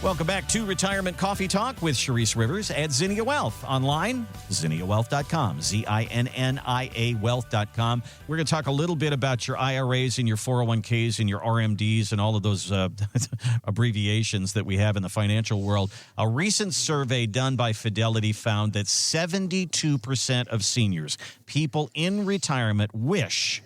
Welcome back to Retirement Coffee Talk with Sharice Rivers at Zinnia Wealth. Online, zinniawealth.com, Zinnia wealth.com. We're going to talk a little bit about your IRAs and your 401ks and your RMDs and all of those abbreviations that we have in the financial world. A recent survey done by Fidelity found that 72% of seniors, people in retirement, wish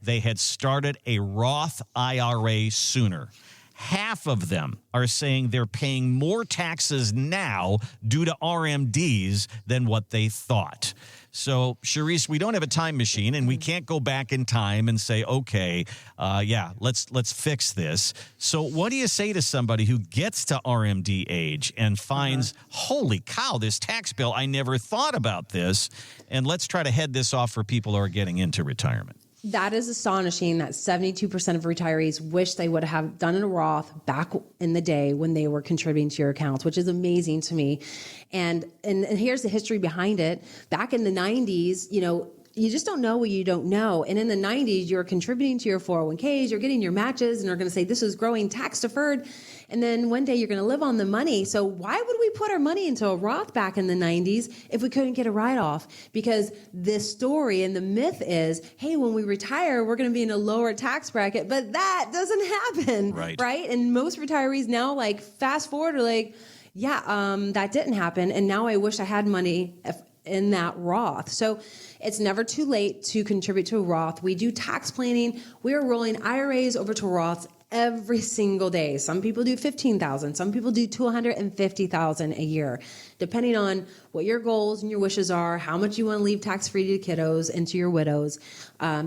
they had started a Roth IRA sooner. Half of them are saying they're paying more taxes now due to RMDs than what they thought. So, Sharice, we don't have a time machine, and we can't go back in time and say, okay, let's fix this. So what do you say to somebody who gets to RMD age and finds, holy cow, this tax bill, I never thought about this, and let's try to head this off for people who are getting into retirement? That is astonishing that 72% of retirees wish they would have done a Roth back in the day when they were contributing to your accounts, which is amazing to me. And here's the history behind it. Back in the 90s, you just don't know what you don't know. And in the 90s, you're contributing to your 401ks, you're getting your matches, and they're going to say, this is growing tax deferred. And then one day you're going to live on the money. So why would we put our money into a Roth back in the 90s if we couldn't get a write-off? Because this story and the myth is, hey, when we retire, we're going to be in a lower tax bracket. But that doesn't happen, right? And most retirees now, fast forward, are that didn't happen. And now I wish I had money in that Roth. So it's never too late to contribute to a Roth. We do tax planning. We are rolling IRAs over to Roths every single day. Some people do $15,000. Some people do $250,000 a year, depending on what your goals and your wishes are, how much you want to leave tax-free to kiddos and to your widows.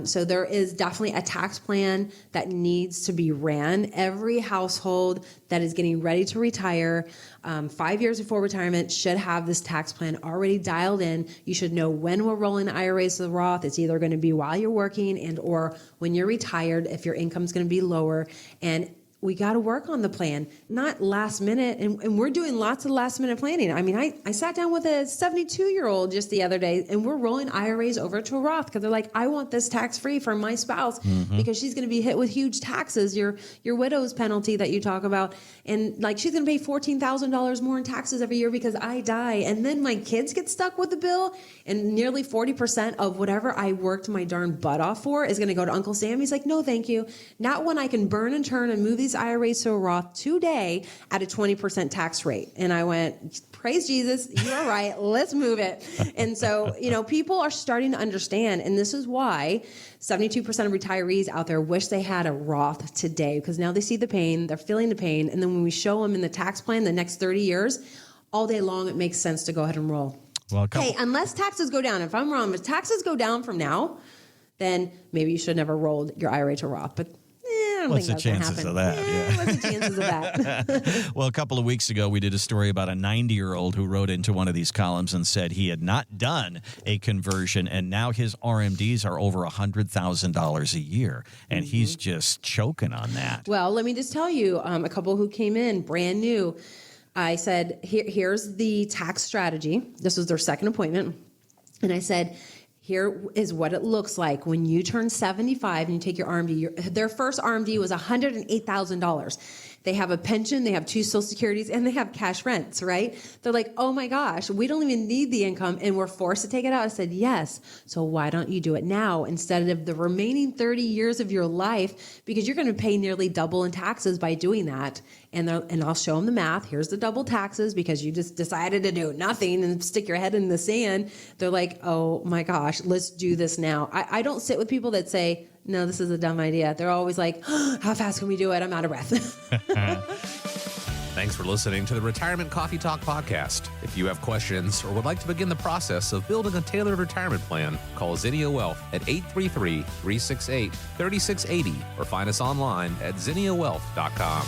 So there is definitely a tax plan that needs to be ran. Every household that is getting ready to retire, 5 years before retirement, should have this tax plan already dialed in. You should know when we're rolling IRAs to the Roth. It's either going to be while you're working and or when you're retired if your income's going to be lower. And we got to work on the plan, not last minute. And we're doing lots of last minute planning. I mean, I sat down with a 72-year-old just the other day, and we're rolling IRAs over to a Roth because they're like, I want this tax free for my spouse because she's going to be hit with huge taxes, your widow's penalty that you talk about. And she's going to pay $14,000 more in taxes every year because I die. And then my kids get stuck with the bill, and nearly 40% of whatever I worked my darn butt off for is going to go to Uncle Sam. He's like, no, thank you. Not when I can burn and turn and move these IRAs to a Roth today at a 20% tax rate. And I went, praise Jesus, you're right, let's move it. And so, people are starting to understand, and this is why 72% of retirees out there wish they had a Roth today, because now they see the pain, they're feeling the pain, and then when we show them in the tax plan the next 30 years, all day long it makes sense to go ahead and roll. Well, hey, unless taxes go down, if I'm wrong, if taxes go down from now, then maybe you should never roll your IRA to Roth. But what's the chances of that? What's the chances of that? Well, a couple of weeks ago, we did a story about a 90-year-old who wrote into one of these columns and said he had not done a conversion, and now his RMDs are over $100,000 a year, and he's just choking on that. Well, let me just tell you, a couple who came in brand new, I said, here's the tax strategy. This was their second appointment. And I said, here is what it looks like when you turn 75 and you take your RMD. Their first RMD was $108,000. They have a pension, they have 2 Social Securities, and they have cash rents, right? They're like, oh my gosh, we don't even need the income, and we're forced to take it out. I said, yes. So why don't you do it now instead of the remaining 30 years of your life? Because you're going to pay nearly double in taxes by doing that. And I'll show them the math. Here's the double taxes because you just decided to do nothing and stick your head in the sand. They're like, oh my gosh, let's do this now. I don't sit with people that say, no, this is a dumb idea. They're always like, oh, how fast can we do it? I'm out of breath. Thanks for listening to the Retirement Coffee Talk podcast. If you have questions or would like to begin the process of building a tailored retirement plan, call Zinnia Wealth at 833-368-3680 or find us online at zinniawealth.com.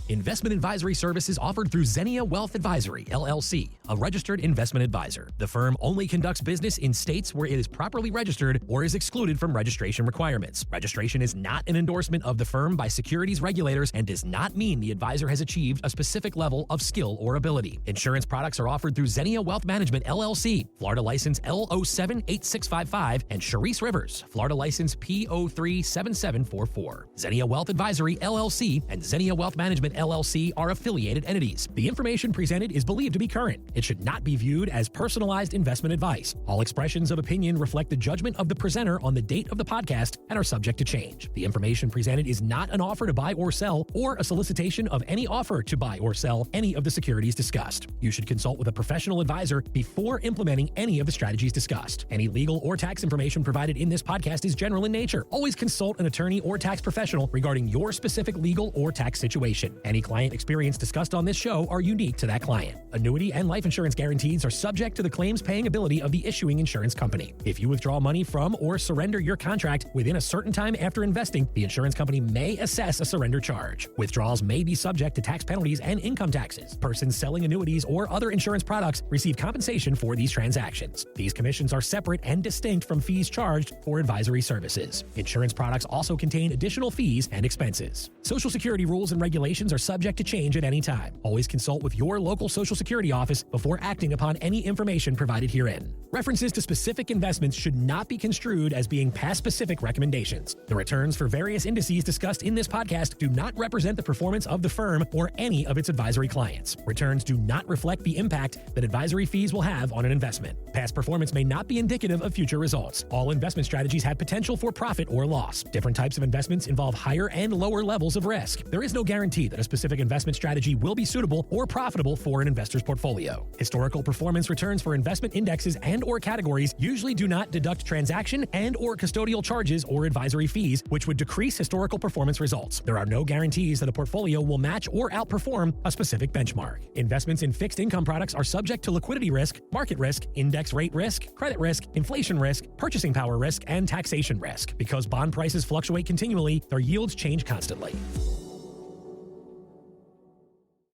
Investment advisory services offered through Zinnia Wealth Advisory, LLC, a registered investment advisor. The firm only conducts business in states where it is properly registered or is excluded from registration requirements. Registration is not an endorsement of the firm by securities regulators and does not mean the advisor has achieved a specific level of skill or ability. Insurance products are offered through Zinnia Wealth Management, LLC, Florida license L078655, and Sharice Rivers, Florida license P037744. Zinnia Wealth Advisory, LLC, and Zinnia Wealth Management, LLC are affiliated entities. The information presented is believed to be current. It should not be viewed as personalized investment advice. All expressions of opinion reflect the judgment of the presenter on the date of the podcast and are subject to change. The information presented is not an offer to buy or sell or a solicitation of any offer to buy or sell any of the securities discussed. You should consult with a professional advisor before implementing any of the strategies discussed. Any legal or tax information provided in this podcast is general in nature. Always consult an attorney or tax professional regarding your specific legal or tax situation. Any client experience discussed on this show are unique to that client. Annuity and life insurance guarantees are subject to the claims paying ability of the issuing insurance company. If you withdraw money from or surrender your contract within a certain time after investing, the insurance company may assess a surrender charge. Withdrawals may be subject to tax penalties and income taxes. Persons selling annuities or other insurance products receive compensation for these transactions. These commissions are separate and distinct from fees charged for advisory services. Insurance products also contain additional fees and expenses. Social Security rules and regulations are subject to change at any time. Always consult with your local Social Security office before acting upon any information provided herein. References to specific investments should not be construed as being past specific recommendations. The returns for various indices discussed in this podcast do not represent the performance of the firm or any of its advisory clients. Returns do not reflect the impact that advisory fees will have on an investment. Past performance may not be indicative of future results. All investment strategies have potential for profit or loss. Different types of investments involve higher and lower levels of risk. There is no guarantee that a specific investment strategy will be suitable or profitable for an investor's portfolio. Historical performance returns for investment indexes and or categories usually do not deduct transaction and or custodial charges or advisory fees, which would decrease historical performance results. There are no guarantees that a portfolio will match or outperform a specific benchmark. Investments in fixed income products are subject to liquidity risk, market risk, index rate risk, credit risk, inflation risk, purchasing power risk, and taxation risk. Because bond prices fluctuate continually, their yields change constantly.